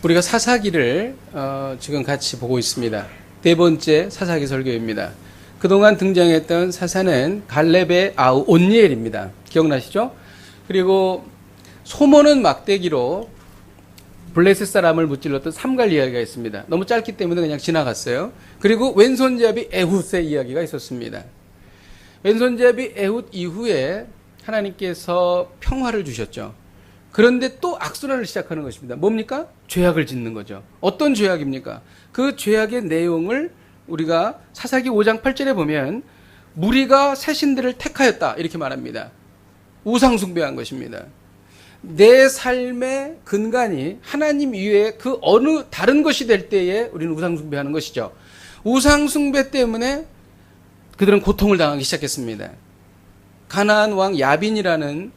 우리가 사사기를 지금 같이 보고 있습니다. 네 번째 사사기 설교입니다. 그동안 등장했던 사사는 갈렙의 아우 온니엘입니다. 기억나시죠? 그리고 소모는 막대기로 블레셋 사람을 무찔렀던 삼갈 이야기가 있습니다. 너무 짧기 때문에 그냥 지나갔어요. 그리고 왼손잡이 에훗의 이야기가 있었습니다. 왼손잡이 에훗 이후에 하나님께서 평화를 주셨죠. 그런데 또 악순환을 시작하는 것입니다. 뭡니까? 죄악을 짓는 거죠. 어떤 죄악입니까? 그 죄악의 내용을 우리가 사사기 5장 8절에 보면 무리가 새 신들을 택하였다 이렇게 말합니다. 우상 숭배한 것입니다. 내 삶의 근간이 하나님 이외에 그 어느 다른 것이 될 때에 우리는 우상 숭배하는 것이죠. 우상 숭배 때문에 그들은 고통을 당하기 시작했습니다. 가나안 왕 야빈이라는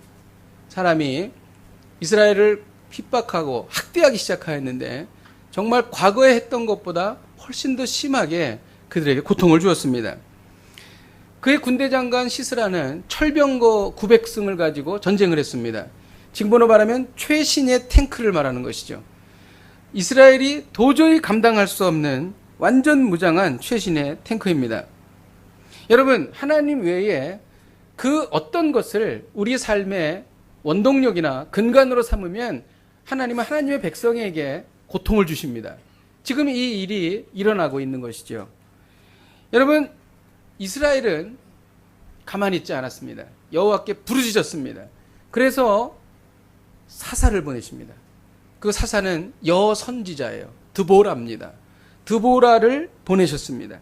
사람이 이스라엘을 핍박하고 학대하기 시작하였는데 정말 과거에 했던 것보다 훨씬 더 심하게 그들에게 고통을 주었습니다. 그의 군대 장관 시스라는 철병거 900승을 가지고 전쟁을 했습니다. 징번호 말하면 최신의 탱크를 말하는 것이죠. 이스라엘이 도저히 감당할 수 없는 완전 무장한 최신의 탱크입니다. 여러분, 하나님 외에 그 어떤 것을 우리 삶의 원동력이나 근간으로 삼으면 하나님은 하나님의 백성에게 고통을 주십니다. 지금 이 일이 일어나고 있는 것이죠. 여러분, 이스라엘은 가만히 있지 않았습니다. 여호와께 부르짖었습니다. 그래서 사사를 보내십니다. 그 사사는 여선지자예요. 드보라입니다. 드보라를 보내셨습니다.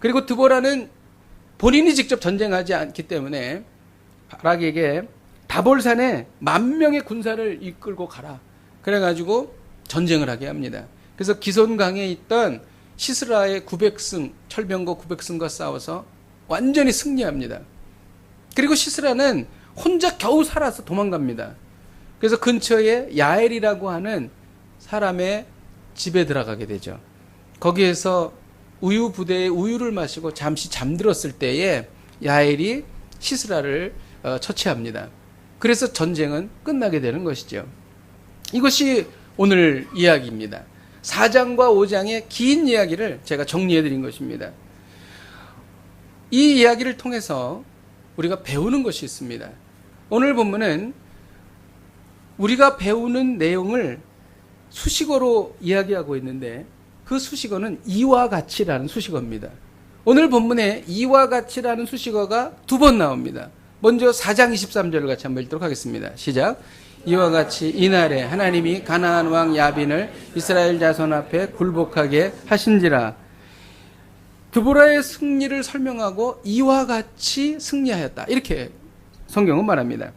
그리고 드보라는 본인이 직접 전쟁하지 않기 때문에 바락에게 다볼산에 10,000명의 군사를 이끌고 가라. 그래가지고 전쟁을 하게 합니다. 그래서 기손강에 있던 시스라의 900승, 철병거 900승과 싸워서 완전히 승리합니다. 그리고 시스라는 혼자 겨우 살아서 도망갑니다. 그래서 근처에 야엘이라고 하는 사람의 집에 들어가게 되죠. 거기에서 우유 부대에 우유를 마시고 잠시 잠들었을 때에 야엘이 시스라를 처치합니다. 그래서 전쟁은 끝나게 되는 것이죠. 이것이 오늘 이야기입니다. 4장과 5장의 긴 이야기를 제가 정리해 드린 것입니다. 이 이야기를 통해서 우리가 배우는 것이 있습니다. 오늘 본문은 우리가 배우는 내용을 수식어로 이야기하고 있는데 그 수식어는 이와 같이라는 수식어입니다. 오늘 본문에 이와 같이라는 수식어가 2번 나옵니다. 먼저 4장 23절을 같이 한번 읽도록 하겠습니다. 시작. 이와 같이 이날에 하나님이 가나안 왕 야빈을 이스라엘 자손 앞에 굴복하게 하신지라. 드보라의 승리를 설명하고 이와 같이 승리하였다. 이렇게 성경은 말합니다.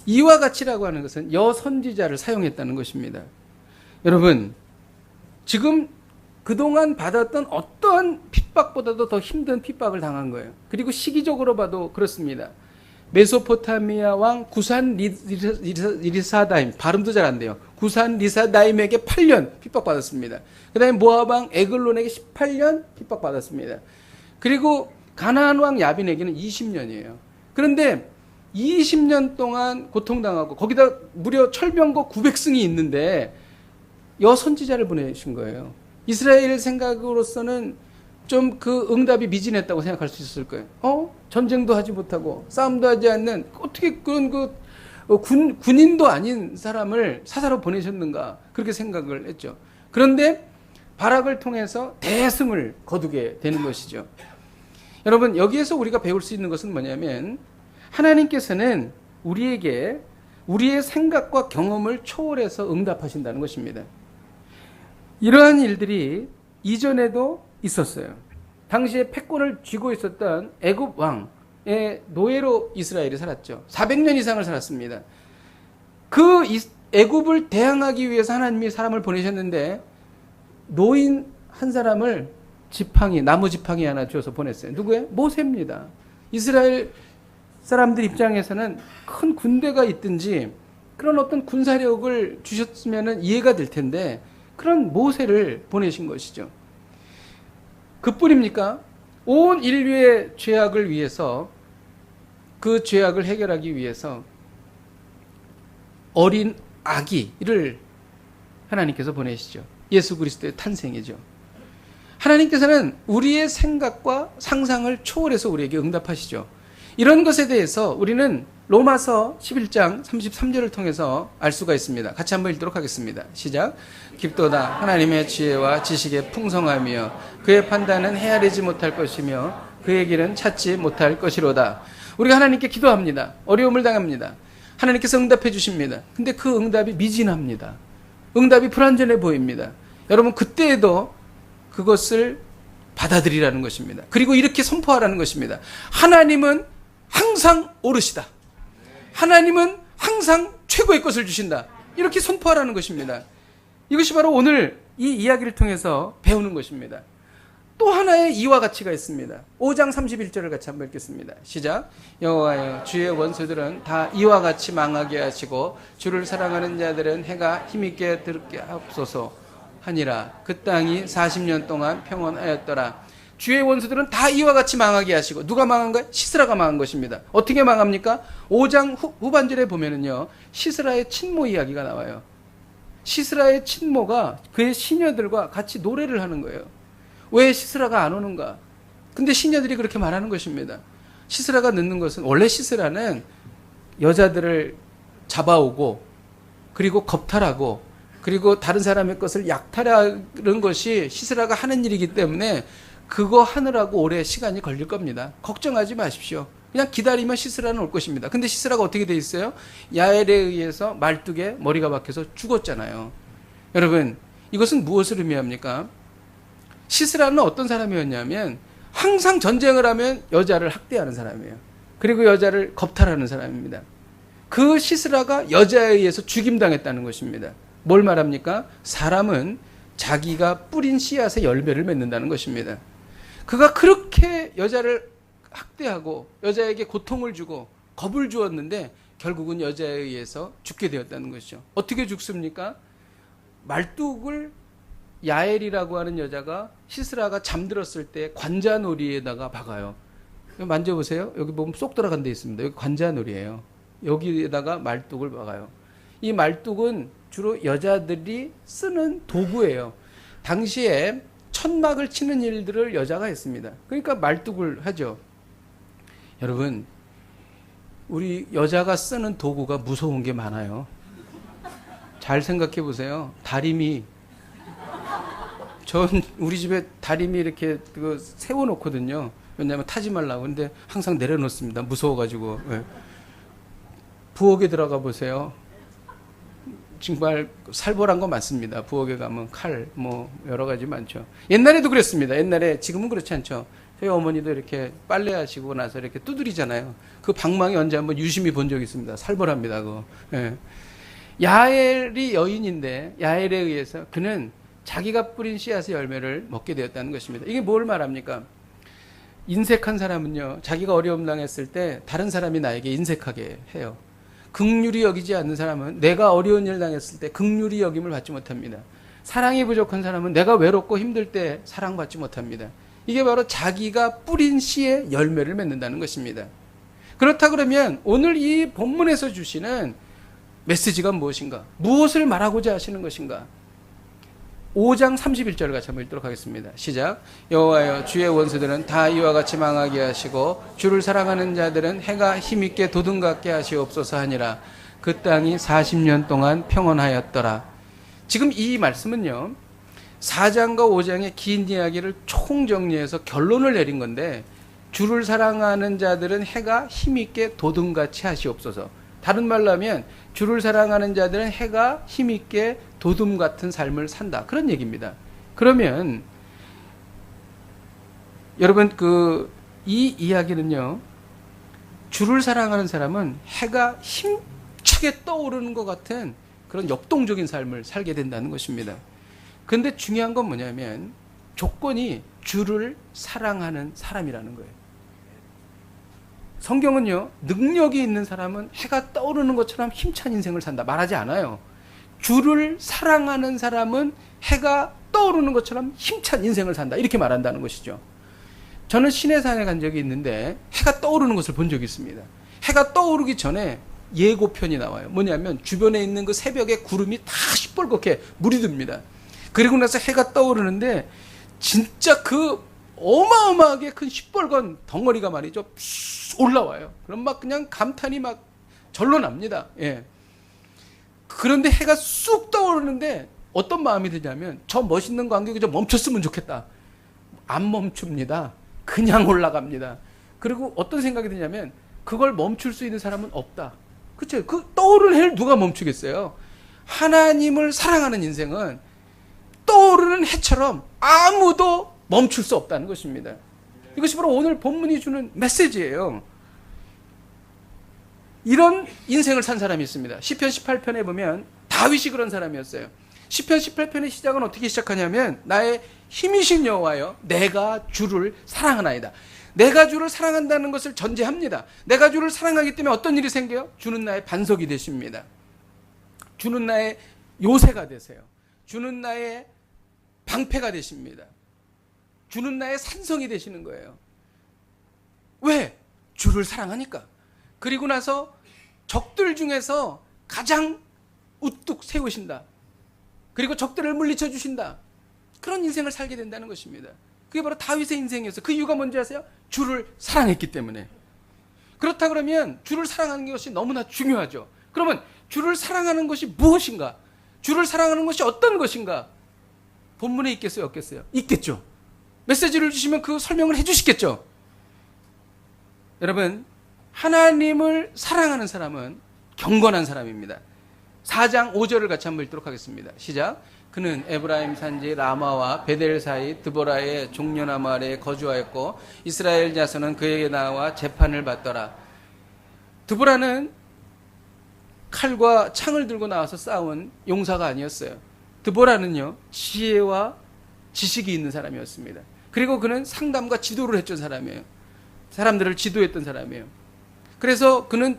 이와 같이라고 하는 것은 여선지자를 사용했다는 것입니다. 여러분, 지금 그동안 받았던 어떠한 핍박보다도 더 힘든 핍박을 당한 거예요. 그리고 시기적으로 봐도 그렇습니다. 메소포타미아 왕 구산 리사다임, 발음도 잘 안 돼요. 구산 리사다임에게 8년 핍박받았습니다. 그 다음에 모압 왕 에글론에게 18년 핍박받았습니다. 그리고 가나안 왕 야빈에게는 20년이에요. 그런데 20년 동안 고통당하고 거기다 무려 철병거 900승이 있는데 여선지자를 보내신 거예요. 이스라엘 생각으로서는 좀 그 응답이 미진했다고 생각할 수 있을 거예요. 전쟁도 하지 못하고 싸움도 하지 않는 어떻게 그런 군인도 아닌 사람을 사사로 보내셨는가 그렇게 생각을 했죠. 그런데 바락을 통해서 대승을 거두게 되는 것이죠. 여러분, 여기에서 우리가 배울 수 있는 것은 뭐냐면 하나님께서는 우리에게 우리의 생각과 경험을 초월해서 응답하신다는 것입니다. 이러한 일들이 이전에도 있었어요. 당시에 패권을 쥐고 있었던 애굽 왕의 노예로 이스라엘이 살았죠. 400년 이상을 살았습니다. 그 애굽을 대항하기 위해서 하나님이 사람을 보내셨는데 노인 한 사람을 나무 지팡이 하나 주어서 보냈어요. 누구예요? 모세입니다. 이스라엘 사람들 입장에서는 큰 군대가 있든지 그런 어떤 군사력을 주셨으면 이해가 될 텐데 그런 모세를 보내신 것이죠. 그뿐입니까? 온 인류의 죄악을 위해서, 그 죄악을 해결하기 위해서 어린 아기를 하나님께서 보내시죠. 예수 그리스도의 탄생이죠. 하나님께서는 우리의 생각과 상상을 초월해서 우리에게 응답하시죠. 이런 것에 대해서 우리는 로마서 11장 33절을 통해서 알 수가 있습니다. 같이 한번 읽도록 하겠습니다. 시작. 깊도다 하나님의 지혜와 지식의 풍성하며 그의 판단은 헤아리지 못할 것이며 그의 길은 찾지 못할 것이로다. 우리가 하나님께 기도합니다. 어려움을 당합니다. 하나님께서 응답해 주십니다. 근데 그 응답이 미진합니다. 응답이 불완전해 보입니다. 여러분, 그때에도 그것을 받아들이라는 것입니다. 그리고 이렇게 선포하라는 것입니다. 하나님은 항상 오르시다. 하나님은 항상 최고의 것을 주신다. 이렇게 선포하라는 것입니다. 이것이 바로 오늘 이 이야기를 통해서 배우는 것입니다. 또 하나의 이와 가치가 있습니다. 5장 31절을 같이 한번 읽겠습니다. 시작. 여호와여 주의 원수들은 다 이와 같이 망하게 하시고 주를 사랑하는 자들은 해가 힘있게 들게 하옵소서 하니라. 그 땅이 40년 동안 평온하였더라. 주의 원수들은 다 이와 같이 망하게 하시고, 누가 망한가요? 시스라가 망한 것입니다. 어떻게 망합니까? 5장 후반절에 보면은요, 시스라의 친모 이야기가 나와요. 시스라의 친모가 그의 시녀들과 같이 노래를 하는 거예요. 왜 시스라가 안 오는가? 근데 시녀들이 그렇게 말하는 것입니다. 시스라가 늦는 것은, 원래 시스라는 여자들을 잡아오고 그리고 겁탈하고 그리고 다른 사람의 것을 약탈하는 것이 시스라가 하는 일이기 때문에 그거 하느라고 오래 시간이 걸릴 겁니다. 걱정하지 마십시오. 그냥 기다리면 시스라는 올 것입니다. 근데 시스라가 어떻게 돼 있어요? 야엘에 의해서 말뚝에 머리가 박혀서 죽었잖아요. 여러분, 이것은 무엇을 의미합니까? 시스라는 어떤 사람이었냐면 항상 전쟁을 하면 여자를 학대하는 사람이에요. 그리고 여자를 겁탈하는 사람입니다. 그 시스라가 여자에 의해서 죽임당했다는 것입니다. 뭘 말합니까? 사람은 자기가 뿌린 씨앗의 열매를 맺는다는 것입니다. 그가 그렇게 여자를 학대하고 여자에게 고통을 주고 겁을 주었는데 결국은 여자에 의해서 죽게 되었다는 것이죠. 어떻게 죽습니까? 말뚝을 야엘이라고 하는 여자가 시스라가 잠들었을 때 관자놀이에다가 박아요. 만져보세요. 여기 보면 쏙 들어간 데 있습니다. 여기 관자놀이에요. 여기에다가 말뚝을 박아요. 이 말뚝은 주로 여자들이 쓰는 도구예요. 당시에 천막을 치는 일들을 여자가 했습니다. 그러니까 말뚝을 하죠. 여러분, 우리 여자가 쓰는 도구가 무서운 게 많아요. 잘 생각해 보세요. 다리미. 전 우리 집에 다리미 이렇게 세워놓거든요. 왜냐하면 타지 말라고. 근데 항상 내려놓습니다. 무서워가지고. 네. 부엌에 들어가 보세요. 정말 살벌한 거 많습니다. 부엌에 가면 칼, 여러 가지 많죠. 옛날에도 그랬습니다. 옛날에, 지금은 그렇지 않죠. 저희 어머니도 이렇게 빨래하시고 나서 이렇게 두드리잖아요. 그 방망이 언제 한번 유심히 본 적이 있습니다. 살벌합니다, 그거. 예. 야엘이 여인인데, 야엘에 의해서 그는 자기가 뿌린 씨앗의 열매를 먹게 되었다는 것입니다. 이게 뭘 말합니까? 인색한 사람은요, 자기가 어려움 당했을 때 다른 사람이 나에게 인색하게 해요. 긍휼히 여기지 않는 사람은 내가 어려운 일 당했을 때 긍휼히 여김을 받지 못합니다. 사랑이 부족한 사람은 내가 외롭고 힘들 때 사랑받지 못합니다. 이게 바로 자기가 뿌린 씨의 열매를 맺는다는 것입니다. 그렇다 그러면 오늘 이 본문에서 주시는 메시지가 무엇인가? 무엇을 말하고자 하시는 것인가? 5장 31절을 같이 한번 읽도록 하겠습니다. 시작. 여호와여 주의 원수들은 다 이와 같이 망하게 하시고 주를 사랑하는 자들은 해가 힘있게 도둑같게 하시옵소서 하니라. 그 땅이 40년 동안 평온하였더라. 지금 이 말씀은요, 4장과 5장의 긴 이야기를 총정리해서 결론을 내린 건데, 주를 사랑하는 자들은 해가 힘있게 도둑같이 하시옵소서. 다른 말로 하면 주를 사랑하는 자들은 해가 힘있게 도둠 같은 삶을 산다. 그런 얘기입니다. 그러면 여러분, 이 이야기는요, 주를 사랑하는 사람은 해가 힘차게 떠오르는 것 같은 그런 역동적인 삶을 살게 된다는 것입니다. 그런데 중요한 건 뭐냐면 조건이 주를 사랑하는 사람이라는 거예요. 성경은요, 능력이 있는 사람은 해가 떠오르는 것처럼 힘찬 인생을 산다 말하지 않아요. 주를 사랑하는 사람은 해가 떠오르는 것처럼 힘찬 인생을 산다 이렇게 말한다는 것이죠. 저는 시내산에 간 적이 있는데 해가 떠오르는 것을 본 적이 있습니다. 해가 떠오르기 전에 예고편이 나와요. 뭐냐면 주변에 있는 그 새벽에 구름이 다 시뻘겋게 물이 듭니다. 그리고 나서 해가 떠오르는데 진짜 그 어마어마하게 큰 시뻘건 덩어리가 말이죠 올라와요. 그럼 막 그냥 감탄이 막 절로 납니다. 예. 그런데 해가 쑥 떠오르는데 어떤 마음이 드냐면 저 멋있는 광경이 좀 멈췄으면 좋겠다. 안 멈춥니다. 그냥 올라갑니다. 그리고 어떤 생각이 드냐면 그걸 멈출 수 있는 사람은 없다. 그렇죠? 그 떠오르는 해를 누가 멈추겠어요? 하나님을 사랑하는 인생은 떠오르는 해처럼 아무도 멈출 수 없다는 것입니다. 이것이 바로 오늘 본문이 주는 메시지예요. 이런 인생을 산 사람이 있습니다. 시편 18편에 보면 다윗이 그런 사람이었어요. 시편 18편의 시작은 어떻게 시작하냐면 나의 힘이신 여호와여 내가 주를 사랑하나이다. 내가 주를 사랑한다는 것을 전제합니다. 내가 주를 사랑하기 때문에 어떤 일이 생겨요? 주는 나의 반석이 되십니다. 주는 나의 요새가 되세요. 주는 나의 방패가 되십니다. 주는 나의 산성이 되시는 거예요. 왜? 주를 사랑하니까. 그리고 나서 적들 중에서 가장 우뚝 세우신다. 그리고 적들을 물리쳐 주신다. 그런 인생을 살게 된다는 것입니다. 그게 바로 다윗의 인생이었어요. 그 이유가 뭔지 아세요? 주를 사랑했기 때문에. 그렇다 그러면 주를 사랑하는 것이 너무나 중요하죠. 그러면 주를 사랑하는 것이 무엇인가? 주를 사랑하는 것이 어떤 것인가? 본문에 있겠어요? 없겠어요? 있겠죠. 메시지를 주시면 그 설명을 해 주시겠죠. 여러분, 하나님을 사랑하는 사람은 경건한 사람입니다. 4장 5절을 같이 한번 읽도록 하겠습니다. 시작. 그는 에브라임 산지 라마와 베델 사이 드보라의 종려나무 아래에 거주하였고 이스라엘 자손은 그에게 나와 재판을 받더라. 드보라는 칼과 창을 들고 나와서 싸운 용사가 아니었어요. 드보라는요 지혜와 지식이 있는 사람이었습니다. 그리고 그는 상담과 지도를 했던 사람이에요. 사람들을 지도했던 사람이에요. 그래서 그는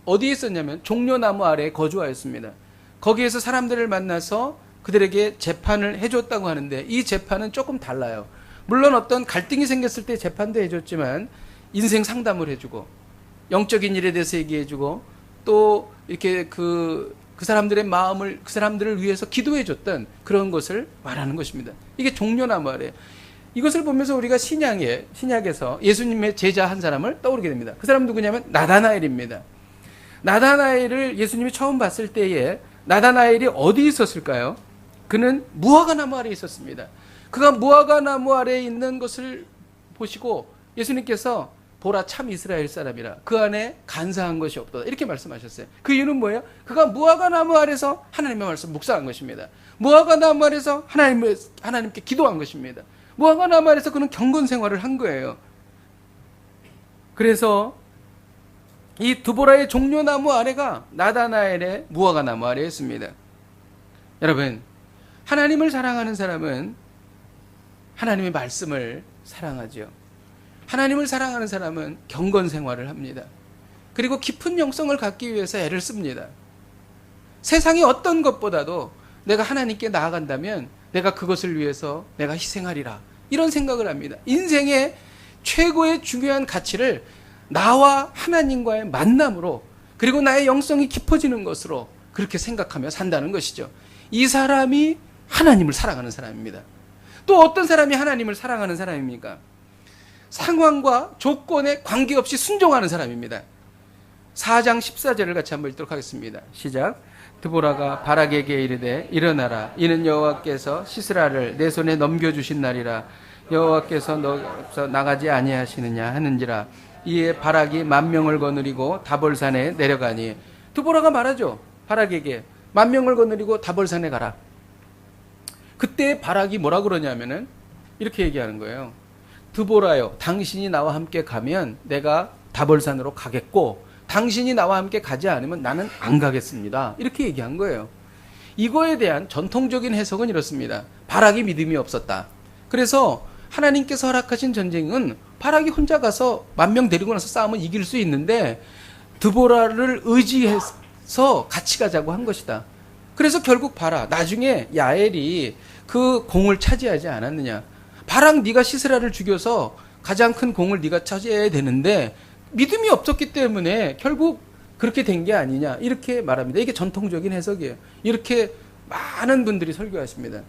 어디에 있었냐면 종려나무 아래에 거주하였습니다. 거기에서 사람들을 만나서 그들에게 재판을 해줬다고 하는데 이 재판은 조금 달라요. 물론 어떤 갈등이 생겼을 때 재판도 해줬지만 인생 상담을 해주고 영적인 일에 대해서 얘기해주고 또 이렇게 그 사람들의 마음을 그 사람들을 위해서 기도해줬던 그런 것을 말하는 것입니다. 이게 종려나무 아래예요. 이것을 보면서 우리가 신약에서 예수님의 제자 한 사람을 떠오르게 됩니다. 그 사람 누구냐면 나다나엘입니다. 나다나엘을 예수님이 처음 봤을 때에 나다나엘이 어디 있었을까요? 그는 무화과나무 아래에 있었습니다. 그가 무화과나무 아래에 있는 것을 보시고 예수님께서 보라 참 이스라엘 사람이라 그 안에 간사한 것이 없도다 이렇게 말씀하셨어요. 그 이유는 뭐예요? 그가 무화과나무 아래에서 하나님의 말씀 묵상한 것입니다. 무화과나무 아래에서 하나님께 기도한 것입니다. 무화과나무 아래에서 그는 경건 생활을 한 거예요. 그래서 이 드보라의 종려나무 아래가 나다나엘의 무화과나무 아래였습니다. 여러분, 하나님을 사랑하는 사람은 하나님의 말씀을 사랑하죠. 하나님을 사랑하는 사람은 경건 생활을 합니다. 그리고 깊은 영성을 갖기 위해서 애를 씁니다. 세상의 어떤 것보다도 내가 하나님께 나아간다면 내가 그것을 위해서 내가 희생하리라. 이런 생각을 합니다. 인생의 최고의 중요한 가치를 나와 하나님과의 만남으로 그리고 나의 영성이 깊어지는 것으로 그렇게 생각하며 산다는 것이죠. 이 사람이 하나님을 사랑하는 사람입니다. 또 어떤 사람이 하나님을 사랑하는 사람입니까? 상황과 조건에 관계없이 순종하는 사람입니다. 4장 14절을 같이 한번 읽도록 하겠습니다. 시작. 드보라가 바락에게 이르되 일어나라 이는 여호와께서 시스라를 내 손에 넘겨주신 날이라 여호와께서 너서 나가지 아니하시느냐 하는지라 이에 바락이 10,000명을 거느리고 다볼산에 내려가니 드보라가 말하죠. 바락에게 10,000명을 거느리고 다볼산에 가라. 그때 바락이 뭐라 그러냐면은 이렇게 얘기하는 거예요. 드보라요 당신이 나와 함께 가면 내가 다볼산으로 가겠고 당신이 나와 함께 가지 않으면 나는 안 가겠습니다. 이렇게 얘기한 거예요. 이거에 대한 전통적인 해석은 이렇습니다. 바락이 믿음이 없었다. 그래서 하나님께서 허락하신 전쟁은 바락이 혼자 가서 10,000명 데리고 나서 싸우면 이길 수 있는데 드보라를 의지해서 같이 가자고 한 것이다. 그래서 결국 바락 나중에 야엘이 그 공을 차지하지 않았느냐. 바락 네가 시스라를 죽여서 가장 큰 공을 네가 차지해야 되는데 믿음이 없었기 때문에 결국 그렇게 된 게 아니냐 이렇게 말합니다. 이게 전통적인 해석이에요. 이렇게 많은 분들이 설교하십니다.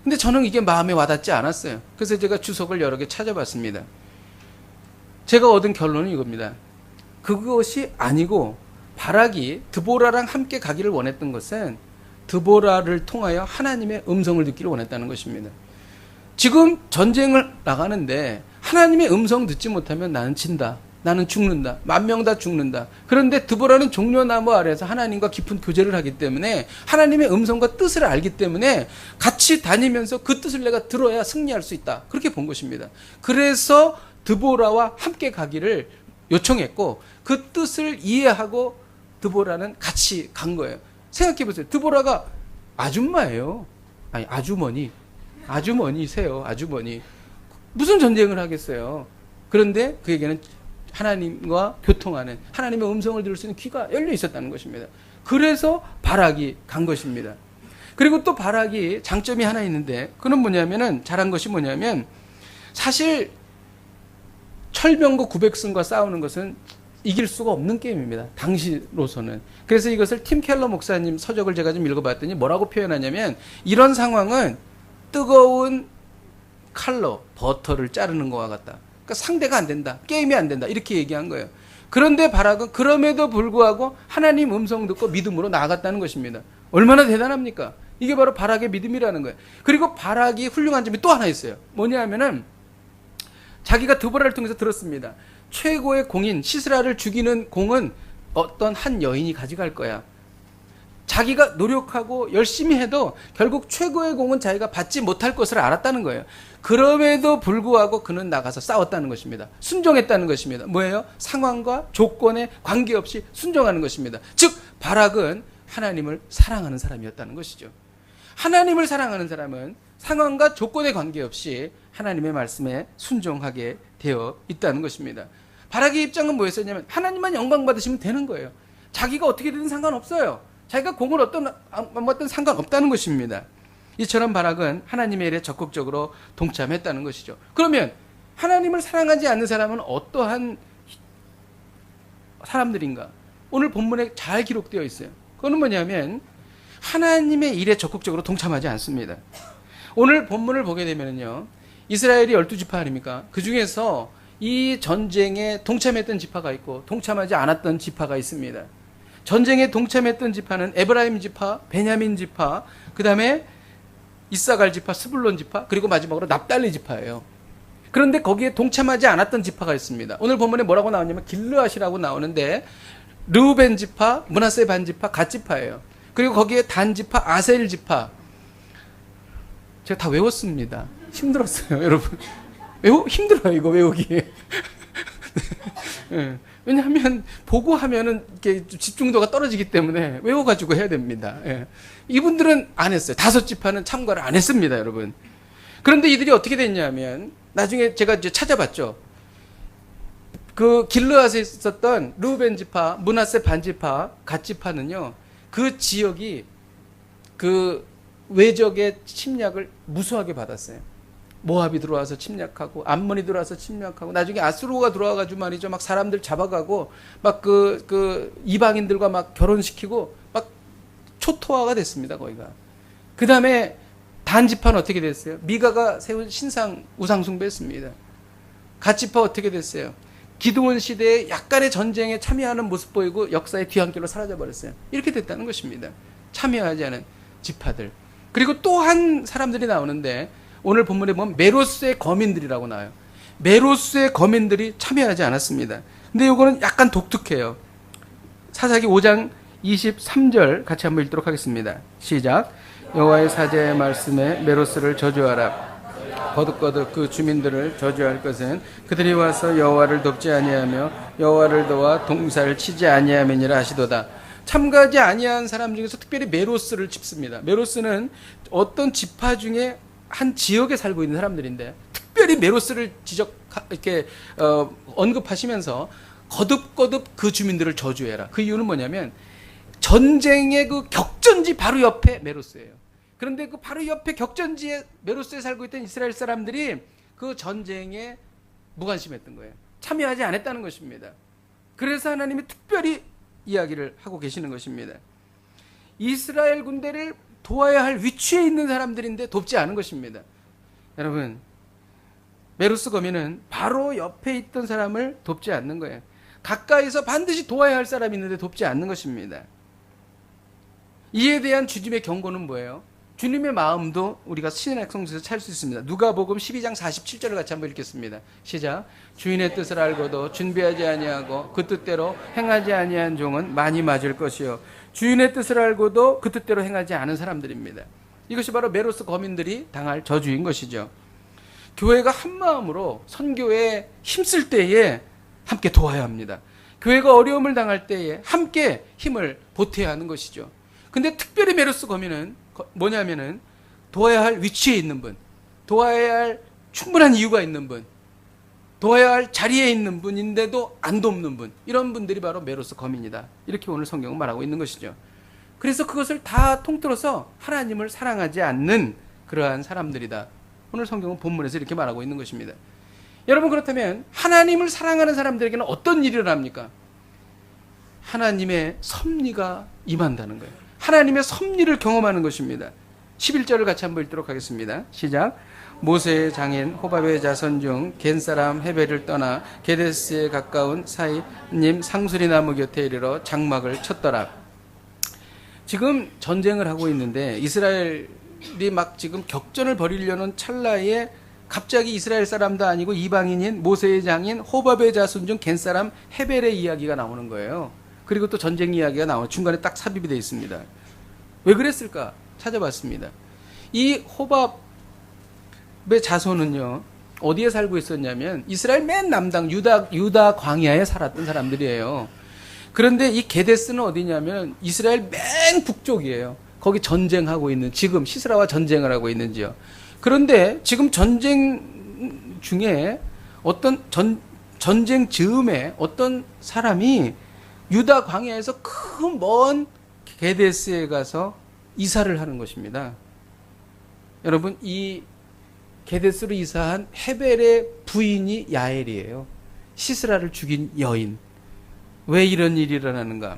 근데 저는 이게 마음에 와닿지 않았어요. 그래서 제가 주석을 여러 개 찾아봤습니다. 제가 얻은 결론은 이겁니다. 그것이 아니고 바락이 드보라랑 함께 가기를 원했던 것은 드보라를 통하여 하나님의 음성을 듣기를 원했다는 것입니다. 지금 전쟁을 나가는데 하나님의 음성 듣지 못하면 나는 진다. 나는 죽는다. 10,000명 다 죽는다. 그런데 드보라는 종려나무 아래에서 하나님과 깊은 교제를 하기 때문에 하나님의 음성과 뜻을 알기 때문에 같이 다니면서 그 뜻을 내가 들어야 승리할 수 있다. 그렇게 본 것입니다. 그래서 드보라와 함께 가기를 요청했고 그 뜻을 이해하고 드보라는 같이 간 거예요. 생각해 보세요. 드보라가 아줌마예요. 아니 아주머니세요. 아주머니. 무슨 전쟁을 하겠어요. 그런데 그에게는 하나님과 교통하는 하나님의 음성을 들을 수 있는 귀가 열려 있었다는 것입니다. 그래서 바락이 간 것입니다. 그리고 또 바락이 장점이 하나 있는데 그는 뭐냐면은 잘한 것이 뭐냐면 사실 철병거 900승과 싸우는 것은 이길 수가 없는 게임입니다. 당시로서는. 그래서 이것을 팀 켈러 목사님 서적을 제가 좀 읽어봤더니 뭐라고 표현하냐면 이런 상황은 뜨거운 칼로 버터를 자르는 것과 같다. 그러니까 상대가 안 된다. 게임이 안 된다. 이렇게 얘기한 거예요. 그런데 바락은 그럼에도 불구하고 하나님 음성 듣고 믿음으로 나아갔다는 것입니다. 얼마나 대단합니까? 이게 바로 바락의 믿음이라는 거예요. 그리고 바락이 훌륭한 점이 또 하나 있어요. 뭐냐 하면은 자기가 드보라를 통해서 들었습니다. 최고의 공인 시스라를 죽이는 공은 어떤 한 여인이 가져갈 거야. 자기가 노력하고 열심히 해도 결국 최고의 공은 자기가 받지 못할 것을 알았다는 거예요. 그럼에도 불구하고 그는 나가서 싸웠다는 것입니다. 순종했다는 것입니다. 뭐예요? 상황과 조건에 관계없이 순종하는 것입니다. 즉 바락은 하나님을 사랑하는 사람이었다는 것이죠. 하나님을 사랑하는 사람은 상황과 조건에 관계없이 하나님의 말씀에 순종하게 되어 있다는 것입니다. 바락의 입장은 뭐였었냐면 하나님만 영광 받으시면 되는 거예요. 자기가 어떻게 되든 상관없어요. 자기가 공을 어떤 상관없다는 것입니다. 이처럼 바락은 하나님의 일에 적극적으로 동참했다는 것이죠. 그러면 하나님을 사랑하지 않는 사람은 어떠한 사람들인가? 오늘 본문에 잘 기록되어 있어요. 그거는 뭐냐면 하나님의 일에 적극적으로 동참하지 않습니다. 오늘 본문을 보게 되면요, 이스라엘이 12지파 아닙니까? 그 중에서 이 전쟁에 동참했던 지파가 있고 동참하지 않았던 지파가 있습니다. 전쟁에 동참했던 지파는 에브라임 지파, 베냐민 지파, 그 다음에 이사갈 지파, 스불론 지파, 그리고 마지막으로 납달리 지파예요. 그런데 거기에 동참하지 않았던 지파가 있습니다. 오늘 본문에 뭐라고 나오냐면 길르앗이라고 나오는데 르우벤 지파, 므낫세 반 지파, 갓 지파예요. 그리고 거기에 단 지파, 아셀 지파. 제가 다 외웠습니다. 힘들었어요, 여러분. 힘들어요, 이거 외우기. 네. 왜냐하면 보고 하면은 이렇게 집중도가 떨어지기 때문에 외워가지고 해야 됩니다. 예. 이분들은 안 했어요. 5지파는 참가를 안 했습니다, 여러분. 그런데 이들이 어떻게 됐냐면 나중에 제가 이제 찾아봤죠. 그 길르앗에 있었던 르우벤 지파, 므낫세 반 지파, 갓 지파는요, 그 지역이 그 외적의 침략을 무수하게 받았어요. 모압이 들어와서 침략하고 암몬이 들어와서 침략하고 나중에 아수르가 들어와가지고 말이죠, 막 사람들 잡아가고 막 그 이방인들과 막 결혼시키고 막 초토화가 됐습니다, 거기가. 그 다음에 단 지파는 어떻게 됐어요? 미가가 세운 신상 우상 숭배했습니다. 갓 지파 어떻게 됐어요? 기드온 시대에 약간의 전쟁에 참여하는 모습 보이고 역사의 뒤안길로 사라져 버렸어요. 이렇게 됐다는 것입니다. 참여하지 않은 지파들. 그리고 또 한 사람들이 나오는데 오늘 본문에 보면 메로스의 거민들이라고 나와요. 메로스의 거민들이 참여하지 않았습니다. 근데 이거는 약간 독특해요. 사사기 5장 23절 같이 한번 읽도록 하겠습니다. 시작. 여호와의 사자의 말씀에 메로스를 저주하라. 거듭거듭 그 주민들을 저주할 것은 그들이 와서 여호와를 돕지 아니하며 여호와를 도와 동사를 치지 아니하면이라 하시도다. 참가하지 아니한 사람 중에서 특별히 메로스를 짚습니다. 메로스는 어떤 지파 중에 한 지역에 살고 있는 사람들인데 특별히 메로스를 언급하시면서 거듭거듭 그 주민들을 저주해라. 그 이유는 뭐냐면 전쟁의 그 격전지 바로 옆에 메로스예요. 그런데 그 바로 옆에 격전지에 메로스에 살고 있던 이스라엘 사람들이 그 전쟁에 무관심했던 거예요. 참여하지 않았다는 것입니다. 그래서 하나님이 특별히 이야기를 하고 계시는 것입니다. 이스라엘 군대를 도와야 할 위치에 있는 사람들인데 돕지 않은 것입니다. 여러분, 메로스 거미는 바로 옆에 있던 사람을 돕지 않는 거예요. 가까이서 반드시 도와야 할 사람이 있는데 돕지 않는 것입니다. 이에 대한 주님의 경고는 뭐예요? 주님의 마음도 우리가 신약 성서에서 찾을 수 있습니다. 누가복음 12장 47절을 같이 한번 읽겠습니다. 시작. 주인의 뜻을 알고도 준비하지 아니하고 그 뜻대로 행하지 아니한 종은 많이 맞을 것이요. 주인의 뜻을 알고도 그 뜻대로 행하지 않은 사람들입니다. 이것이 바로 메로스 거민들이 당할 저주인 것이죠. 교회가 한 마음으로 선교에 힘쓸 때에 함께 도와야 합니다. 교회가 어려움을 당할 때에 함께 힘을 보태야 하는 것이죠. 근데 특별히 메로스 거민은 뭐냐면은 도와야 할 위치에 있는 분, 도와야 할 충분한 이유가 있는 분, 도와야 할 자리에 있는 분인데도 안 돕는 분, 이런 분들이 바로 메로스 거민이다. 이렇게 오늘 성경은 말하고 있는 것이죠. 그래서 그것을 다 통틀어서 하나님을 사랑하지 않는 그러한 사람들이다. 오늘 성경은 본문에서 이렇게 말하고 있는 것입니다. 여러분, 그렇다면 하나님을 사랑하는 사람들에게는 어떤 일이 일어납니까? 하나님의 섭리가 임한다는 거예요. 하나님의 섭리를 경험하는 것입니다. 11절을 같이 한번 읽도록 하겠습니다. 시작. 모세의 장인 호밥의 자손 중 겐사람 헤벨을 떠나 게데스에 가까운 사이님 상수리 나무 곁에 이르러 장막을 쳤더라. 지금 전쟁을 하고 있는데 이스라엘이 막 지금 격전을 벌이려는 찰나에 갑자기 이스라엘 사람도 아니고 이방인인 모세의 장인 호밥의 자손 중 겐사람 헤벨의 이야기가 나오는 거예요. 그리고 또 전쟁 이야기가 나오는 중간에 딱 삽입이 되어 있습니다. 왜 그랬을까? 찾아봤습니다. 이 호밥의 자손은요, 어디에 살고 있었냐면 이스라엘 맨 남당 유다 광야에 살았던 사람들이에요. 그런데 이 게데스는 어디냐면 이스라엘 맨 북쪽이에요. 거기 전쟁하고 있는, 지금 시스라와 전쟁을 하고 있는 지역. 그런데 지금 전쟁 중에 전쟁 즈음에 어떤 사람이 유다 광야에서 큰 먼 게데스에 가서 이사를 하는 것입니다. 여러분, 이 게데스로 이사한 헤벨의 부인이 야엘이에요. 시스라를 죽인 여인. 왜 이런 일이 일어나는가?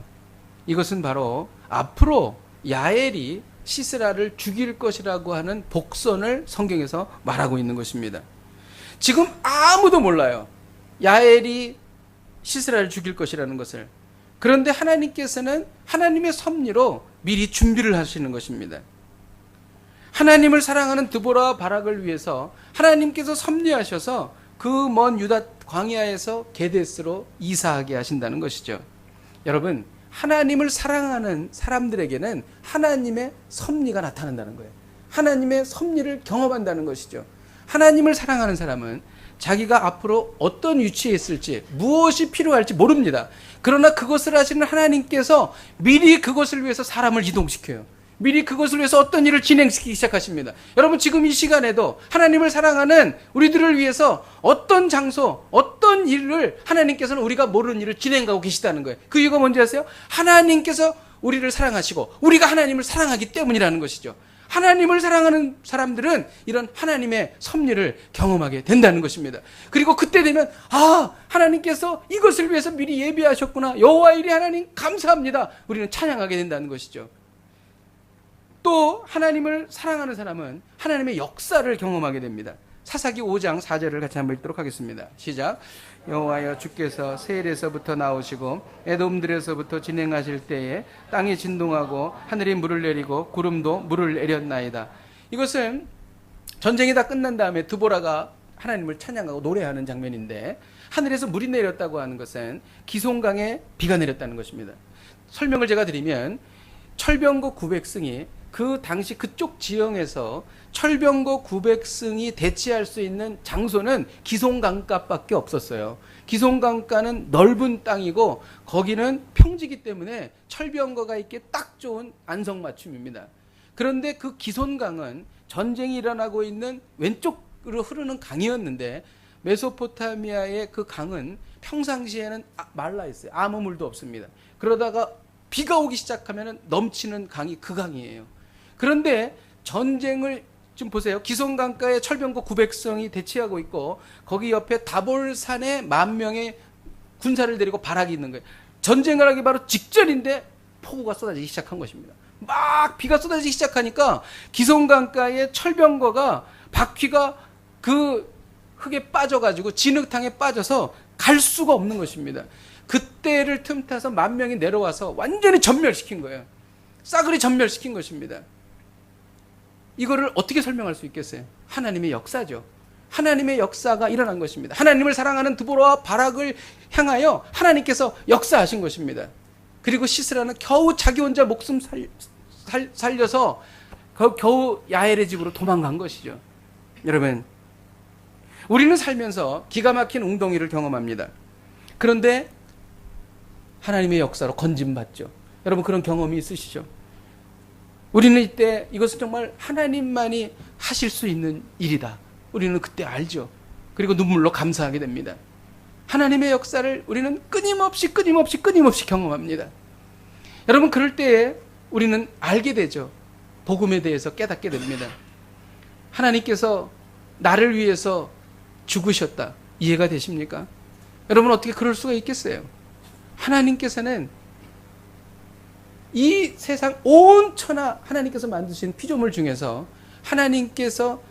이것은 바로 앞으로 야엘이 시스라를 죽일 것이라고 하는 복선을 성경에서 말하고 있는 것입니다. 지금 아무도 몰라요. 야엘이 시스라를 죽일 것이라는 것을. 그런데 하나님께서는 하나님의 섭리로 미리 준비를 하시는 것입니다. 하나님을 사랑하는 드보라와 바락을 위해서 하나님께서 섭리하셔서 그 먼 유다 광야에서 게데스로 이사하게 하신다는 것이죠. 여러분, 하나님을 사랑하는 사람들에게는 하나님의 섭리가 나타난다는 거예요. 하나님의 섭리를 경험한다는 것이죠. 하나님을 사랑하는 사람은 자기가 앞으로 어떤 위치에 있을지, 무엇이 필요할지 모릅니다. 그러나 그것을 하시는 하나님께서 미리 그것을 위해서 사람을 이동시켜요. 미리 그것을 위해서 어떤 일을 진행시키기 시작하십니다. 여러분, 지금 이 시간에도 하나님을 사랑하는 우리들을 위해서 어떤 장소, 어떤 일을 하나님께서는 우리가 모르는 일을 진행하고 계시다는 거예요. 그 이유가 뭔지 아세요? 하나님께서 우리를 사랑하시고 우리가 하나님을 사랑하기 때문이라는 것이죠. 하나님을 사랑하는 사람들은 이런 하나님의 섭리를 경험하게 된다는 것입니다. 그리고 그때 되면 하나님께서 이것을 위해서 미리 예비하셨구나. 여호와 이레 하나님 감사합니다. 우리는 찬양하게 된다는 것이죠. 또 하나님을 사랑하는 사람은 하나님의 역사를 경험하게 됩니다. 사사기 5장 4절을 같이 한번 읽도록 하겠습니다. 시작. 여호와여 주께서 세일에서부터 나오시고 에돔들에서부터 진행하실 때에 땅이 진동하고 하늘이 물을 내리고 구름도 물을 내렸나이다. 이것은 전쟁이 다 끝난 다음에 드보라가 하나님을 찬양하고 노래하는 장면인데, 하늘에서 물이 내렸다고 하는 것은 기송강에 비가 내렸다는 것입니다. 설명을 제가 드리면, 철병거 900승이 그 당시 그쪽 지형에서 철병거 900승이 대치할 수 있는 장소는 기송강가밖에 없었어요. 기송강가는 넓은 땅이고 거기는 평지기 때문에 철병거가 있기에 딱 좋은 안성맞춤입니다. 그런데 그 기손강은 전쟁이 일어나고 있는 왼쪽으로 흐르는 강이었는데, 메소포타미아의 그 강은 평상시에는 말라 있어요. 아무 물도 없습니다. 그러다가 비가 오기 시작하면 넘치는 강이 그 강이에요. 그런데 전쟁을 지금 보세요. 기손강가에 철병거 900성이 대치하고 있고 거기 옆에 다볼산에 10,000명의 군사를 데리고 바락이 있는 거예요. 전쟁을 하기 바로 직전인데 폭우가 쏟아지기 시작한 것입니다. 막 비가 쏟아지기 시작하니까 기슭강가의 철병거가 바퀴가 그 흙에 빠져가지고 진흙탕에 빠져서 갈 수가 없는 것입니다. 그때를 틈타서 10,000명이 내려와서 완전히 전멸시킨 거예요. 싸그리 전멸시킨 것입니다. 이거를 어떻게 설명할 수 있겠어요? 하나님의 역사죠. 하나님의 역사가 일어난 것입니다. 하나님을 사랑하는 드보라와 바락을 향하여 하나님께서 역사하신 것입니다. 그리고 시스라는 겨우 자기 혼자 목숨 살려서 겨우 야엘의 집으로 도망간 것이죠. 여러분, 우리는 살면서 기가 막힌 웅덩이를 경험합니다. 그런데 하나님의 역사로 건짐받죠. 여러분, 그런 경험이 있으시죠? 우리는 이때 이것은 정말 하나님만이 하실 수 있는 일이다. 우리는 그때 알죠. 그리고 눈물로 감사하게 됩니다. 하나님의 역사를 우리는 끊임없이 경험합니다. 여러분, 그럴 때에 우리는 알게 되죠. 복음에 대해서 깨닫게 됩니다. 하나님께서 나를 위해서 죽으셨다. 이해가 되십니까? 여러분, 어떻게 그럴 수가 있겠어요? 하나님께서는 이 세상 온 천하 하나님께서 만드신 피조물 중에서 하나님께서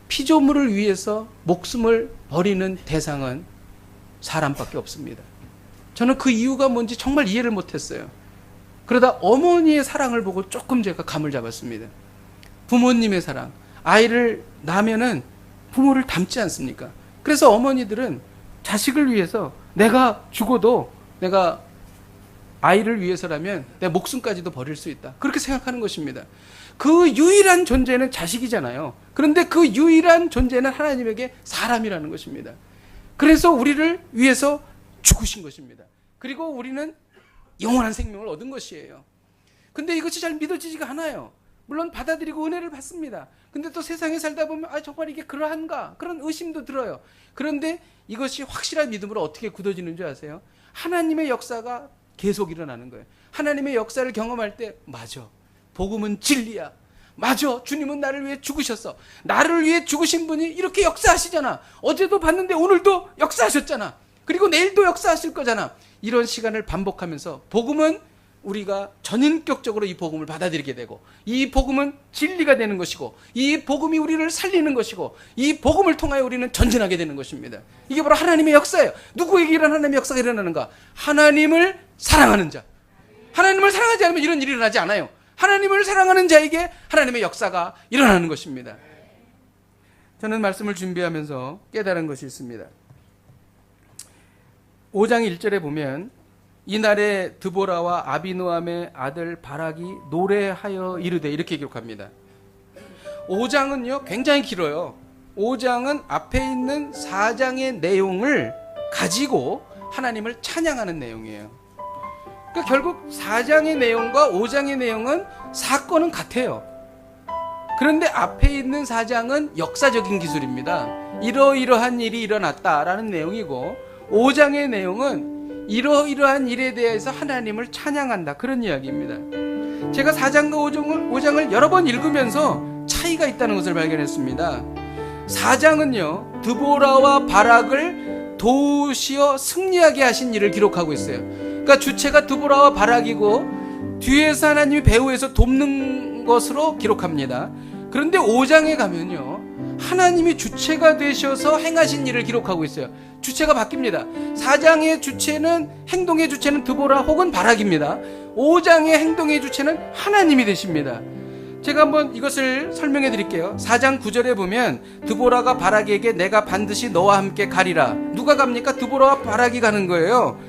피조물을 위해서 목숨을 버리는 대상은 사람밖에 없습니다. 저는 그 이유가 뭔지 정말 이해를 못했어요. 그러다 어머니의 사랑을 보고 조금 제가 감을 잡았습니다. 부모님의 사랑. 아이를 낳으면은 부모를 닮지 않습니까? 그래서 어머니들은 자식을 위해서 내가 죽어도 내가 아이를 위해서라면 내 목숨까지도 버릴 수 있다. 그렇게 생각하는 것입니다. 그 유일한 존재는 자식이잖아요. 그런데 그 유일한 존재는 하나님에게 사람이라는 것입니다. 그래서 우리를 위해서 죽으신 것입니다. 그리고 우리는 영원한 생명을 얻은 것이에요. 근데 이것이 잘 믿어지지가 않아요. 물론 받아들이고 은혜를 받습니다. 근데 또 세상에 살다 보면 정말 이게 그러한가? 그런 의심도 들어요. 그런데 이것이 확실한 믿음으로 어떻게 굳어지는 줄 아세요? 하나님의 역사가 계속 일어나는 거예요. 하나님의 역사를 경험할 때 맞아. 복음은 진리야. 맞아. 주님은 나를 위해 죽으셨어. 나를 위해 죽으신 분이 이렇게 역사하시잖아. 어제도 봤는데 오늘도 역사하셨잖아. 그리고 내일도 역사하실 거잖아. 이런 시간을 반복하면서 복음은 우리가 전인격적으로 이 복음을 받아들이게 되고, 이 복음은 진리가 되는 것이고, 이 복음이 우리를 살리는 것이고, 이 복음을 통하여 우리는 전진하게 되는 것입니다. 이게 바로 하나님의 역사예요. 누구에게 이런 하나님의 역사가 일어나는가? 하나님을 사랑하는 자. 하나님을 사랑하지 않으면 이런 일이 일어나지 않아요. 하나님을 사랑하는 자에게 하나님의 역사가 일어나는 것입니다. 저는 말씀을 준비하면서 깨달은 것이 있습니다. 5장 1절에 보면 이날에 드보라와 아비노함의 아들 바락이 노래하여 이르되, 이렇게 기록합니다. 5장은요 굉장히 길어요. 5장은 앞에 있는 4장의 내용을 가지고 하나님을 찬양하는 내용이에요. 그러니까 결국 4장의 내용과 5장의 내용은 사건은 같아요. 그런데 앞에 있는 4장은 역사적인 기술입니다. 이러이러한 일이 일어났다라는 내용이고, 5장의 내용은 이러이러한 일에 대해서 하나님을 찬양한다, 그런 이야기입니다. 제가 4장과 5장을 여러 번 읽으면서 차이가 있다는 것을 발견했습니다. 4장은요 드보라와 바락을 도우시어 승리하게 하신 일을 기록하고 있어요. 그러니까 주체가 드보라와 바락이고 뒤에서 하나님이 배후에서 돕는 것으로 기록합니다. 그런데 5장에 가면요 하나님이 주체가 되셔서 행하신 일을 기록하고 있어요. 주체가 바뀝니다. 4장의 주체는, 행동의 주체는 드보라 혹은 바락입니다. 5장의 행동의 주체는 하나님이 되십니다. 제가 한번 이것을 설명해 드릴게요. 4장 9절에 보면 드보라가 바락에게 내가 반드시 너와 함께 가리라. 누가 갑니까? 드보라와 바락이 가는 거예요.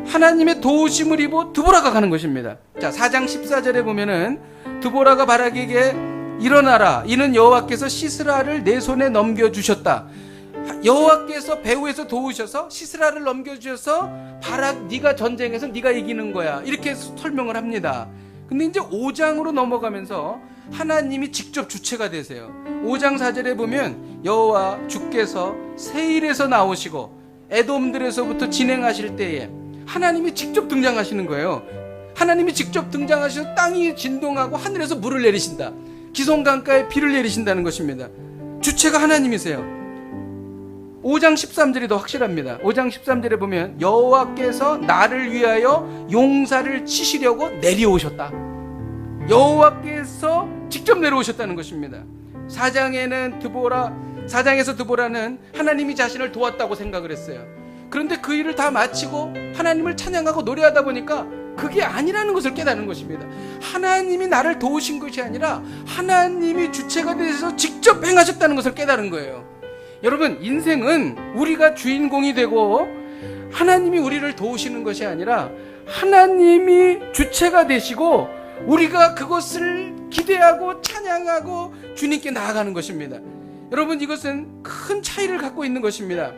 하나님의 도우심을 입어 드보라가 가는 것입니다. 자, 4장 14절에 보면은 드보라가 바락에게 일어나라. 이는 여호와께서 시스라를 내 손에 넘겨주셨다. 여호와께서 배후에서 도우셔서 시스라를 넘겨주셔서 바락, 네가 전쟁에서 네가 이기는 거야, 이렇게 설명을 합니다. 근데 이제 5장으로 넘어가면서 하나님이 직접 주체가 되세요. 5장 4절에 보면 여호와 주께서 세일에서 나오시고 에돔들에서부터 진행하실 때에 하나님이 직접 등장하시는 거예요. 하나님이 직접 등장하셔서 땅이 진동하고 하늘에서 물을 내리신다. 기슭강가에 비를 내리신다는 것입니다. 주체가 하나님이세요. 5장 13절이 더 확실합니다. 5장 13절에 보면 여호와께서 나를 위하여 용사를 치시려고 내려오셨다. 여호와께서 직접 내려오셨다는 것입니다. 4장에서 드보라는 하나님이 자신을 도왔다고 생각을 했어요. 그런데 그 일을 다 마치고 하나님을 찬양하고 노래하다 보니까 그게 아니라는 것을 깨닫는 것입니다. 하나님이 나를 도우신 것이 아니라 하나님이 주체가 되셔서 직접 행하셨다는 것을 깨달은 거예요. 여러분, 인생은 우리가 주인공이 되고 하나님이 우리를 도우시는 것이 아니라 하나님이 주체가 되시고 우리가 그것을 기대하고 찬양하고 주님께 나아가는 것입니다. 여러분, 이것은 큰 차이를 갖고 있는 것입니다.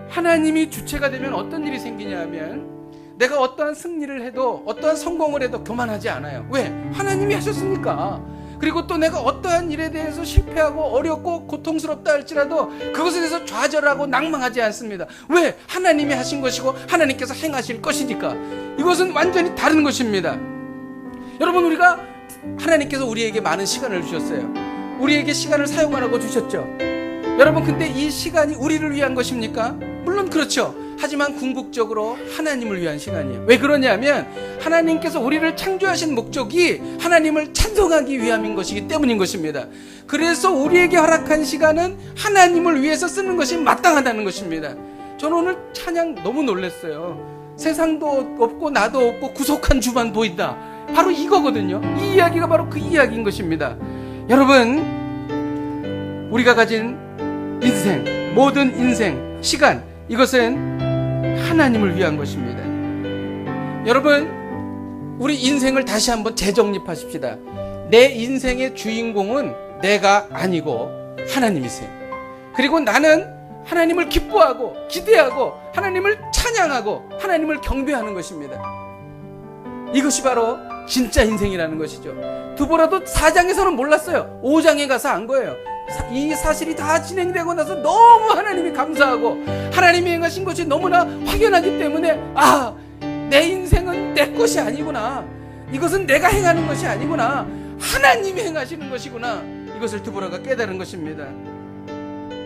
하나님이 주체가 되면 어떤 일이 생기냐 하면 내가 어떠한 승리를 해도 어떠한 성공을 해도 교만하지 않아요. 왜? 하나님이 하셨으니까. 그리고 또 내가 어떠한 일에 대해서 실패하고 어렵고 고통스럽다 할지라도 그것에 대해서 좌절하고 낭망하지 않습니다. 왜? 하나님이 하신 것이고 하나님께서 행하실 것이니까. 이것은 완전히 다른 것입니다. 여러분, 우리가 하나님께서 우리에게 많은 시간을 주셨어요. 우리에게 시간을 사용하라고 주셨죠. 여러분, 근데 이 시간이 우리를 위한 것입니까? 물론 그렇죠. 하지만 궁극적으로 하나님을 위한 시간이에요. 왜 그러냐면 하나님께서 우리를 창조하신 목적이 하나님을 찬송하기 위함인 것이기 때문인 것입니다. 그래서 우리에게 허락한 시간은 하나님을 위해서 쓰는 것이 마땅하다는 것입니다. 저는 오늘 찬양 너무 놀랐어요. 세상도 없고 나도 없고 구속한 주만 보인다. 바로 이거거든요. 이 이야기가 바로 그 이야기인 것입니다. 여러분, 우리가 가진 인생, 모든 인생, 시간, 이것은 하나님을 위한 것입니다. 여러분, 우리 인생을 다시 한번 재정립하십시다. 내 인생의 주인공은 내가 아니고 하나님이세요. 그리고 나는 하나님을 기뻐하고 기대하고 하나님을 찬양하고 하나님을 경배하는 것입니다. 이것이 바로 진짜 인생이라는 것이죠. 드보라도 4장에서는 몰랐어요. 5장에 가서 안 거예요. 이 사실이 다 진행되고 나서 너무 하나님이 감사하고 하나님이 행하신 것이 너무나 확연하기 때문에 내 인생은 내 것이 아니구나. 이것은 내가 행하는 것이 아니구나. 하나님이 행하시는 것이구나. 이것을 드보라가 깨달은 것입니다.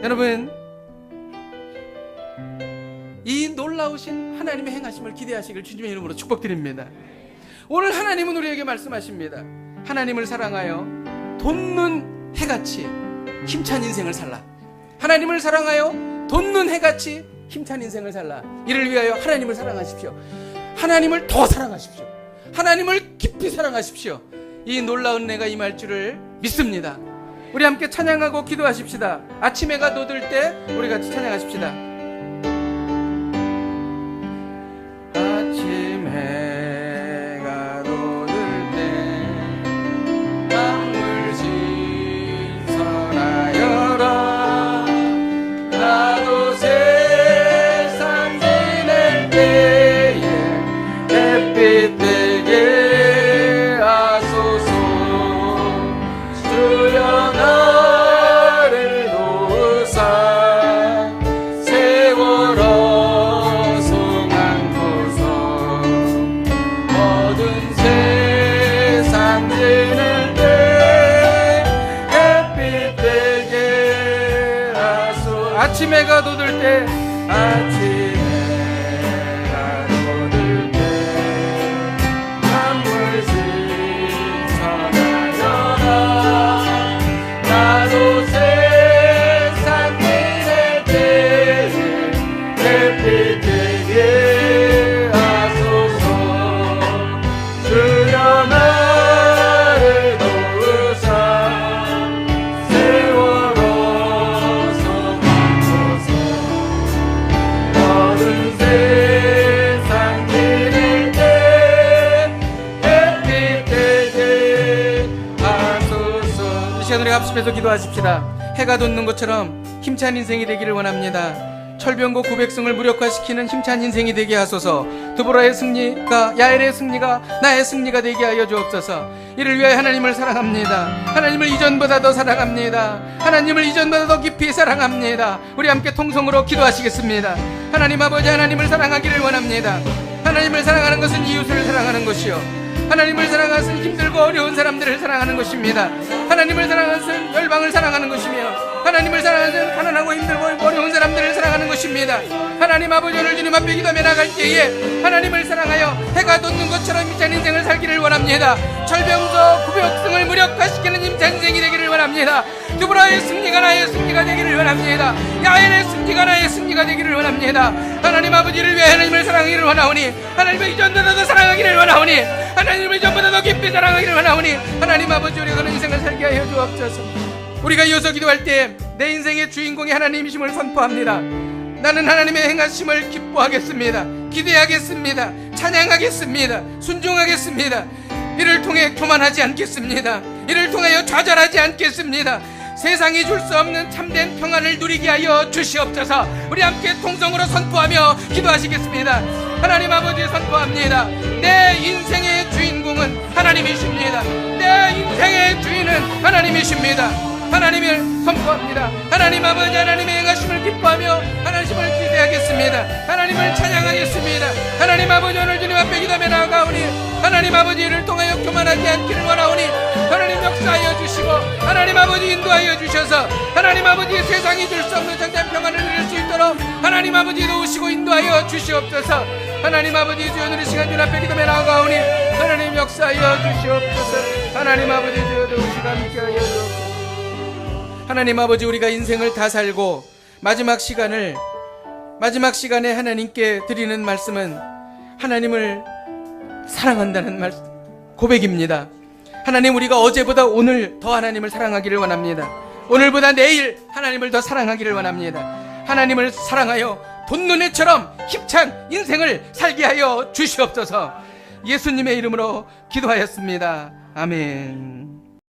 여러분, 이 놀라우신 하나님의 행하심을 기대하시길 주님의 이름으로 축복드립니다. 오늘 하나님은 우리에게 말씀하십니다. 하나님을 사랑하여 돋는 해같이 힘찬 인생을 살라. 하나님을 사랑하여 돋는 해같이 힘찬 인생을 살라. 이를 위하여 하나님을 사랑하십시오. 하나님을 더 사랑하십시오. 하나님을 깊이 사랑하십시오. 이 놀라운 은혜가 임할 줄을 믿습니다. 우리 함께 찬양하고 기도하십시다. 아침 해가 돋을 때 우리 같이 찬양하십시다. 아침 해가 돋을 때 만물 신선하여라. 나도 세상 지낼 때에 햇빛 되게 하소서. 주여 나를 도우사 세월호 송한고서 모든 세상 지낼 때 햇빛 되게 하소서. 아침 해가 돋을 때 아침 해가 돋을 때 만물 신선하여라. 나도 세상 지낼 때에 햇빛 되게 하소서. 주여 나를 도우사 세월호 송한고서 모든 세상 지낼 때 햇빛 되게 하소서. 이 시간 우리 합심해서 기도하십시다. 해가 돋는 것처럼 힘찬 인생이 되기를 원합니다. 철병고 900승을 무력화시키는 힘찬 인생이 되게 하소서. 드보라의 승리가, 야엘의 승리가 나의 승리가 되게 하여 주옵소서. 이를 위하여 하나님을 사랑합니다. 하나님을 이전보다 더 사랑합니다. 하나님을 이전보다 더 깊이 사랑합니다. 우리 함께 통성으로 기도하시겠습니다. 하나님 아버지, 하나님을 사랑하기를 원합니다. 하나님을 사랑하는 것은 이웃을 사랑하는 것이요, 하나님을 사랑하는 것은 힘들고 어려운 사람들을 사랑하는 것입니다. 하나님을 사랑하는 것은 열방을 사랑하는 것이며, 하나님을 사랑하는 가난하고 힘들고 어려운 사람들을 사랑하는 것입니다. 하나님 아버지, 오늘 주님 앞에 기도하며 나갈 때에 하나님을 사랑하여 해가 돋는 것처럼 힘찬 인생을 살기를 원합니다. 절병서 구백성을 무력화시키는 힘찬 인생이 되기를 원합니다. 두브라의 승리가 나의 승리가 되기를 원합니다. 야엘의 승리가 나의 승리가 되기를 원합니다. 하나님 아버지를 위해 하나님을 사랑하기를 원하오니, 하나님을 이전보다 더 사랑하기를 원하오니, 하나님을 이전보다 더 깊이 사랑하기를 원하오니, 하나님 아버지, 우리가 그런 인생을 살게 하여 주옵소서. 우리가 이어서 기도할 때 내 인생의 주인공이 하나님이심을 선포합니다. 나는 하나님의 행하심을 기뻐하겠습니다. 기대하겠습니다. 찬양하겠습니다. 순종하겠습니다. 이를 통해 교만하지 않겠습니다. 이를 통하여 좌절하지 않겠습니다. 세상이 줄 수 없는 참된 평안을 누리게 하여 주시옵소서. 우리 함께 통성으로 선포하며 기도하시겠습니다. 하나님 아버지, 선포합니다. 내 인생의 주인공은 하나님이십니다. 내 인생의 주인은 하나님이십니다. 하나님을 선포합니다. 하나님 아버지, 하나님의 행하심을 기뻐하며 하나님을 기대하겠습니다. 하나님을 찬양하겠습니다. 하나님 아버지, 오늘 주님 앞에 기도하며 나아가오니, 하나님 아버지, 이를 통하여 교만하지 않기를 원하오니, 하나님 역사하여 주시고, 하나님 아버지 인도하여 주셔서 하나님 아버지 세상이 줄 수 없는 참된 평안을 누릴 수 있도록 하나님 아버지 도우시고 인도하여 주시옵소서. 하나님 아버지, 주여 오늘 시간 주님 앞에 기도하며 나아가오니 하나님 역사하여 주시옵소서. 하나님 아버지, 주여 도우시고 함께하여 주옵소서. 하나님 아버지, 우리가 인생을 다 살고 마지막 시간에 하나님께 드리는 말씀은 하나님을 사랑한다는 말씀, 고백입니다. 하나님, 우리가 어제보다 오늘 더 하나님을 사랑하기를 원합니다. 오늘보다 내일 하나님을 더 사랑하기를 원합니다. 하나님을 사랑하여 돈눈에처럼 힘찬 인생을 살게 하여 주시옵소서. 예수님의 이름으로 기도하였습니다. 아멘.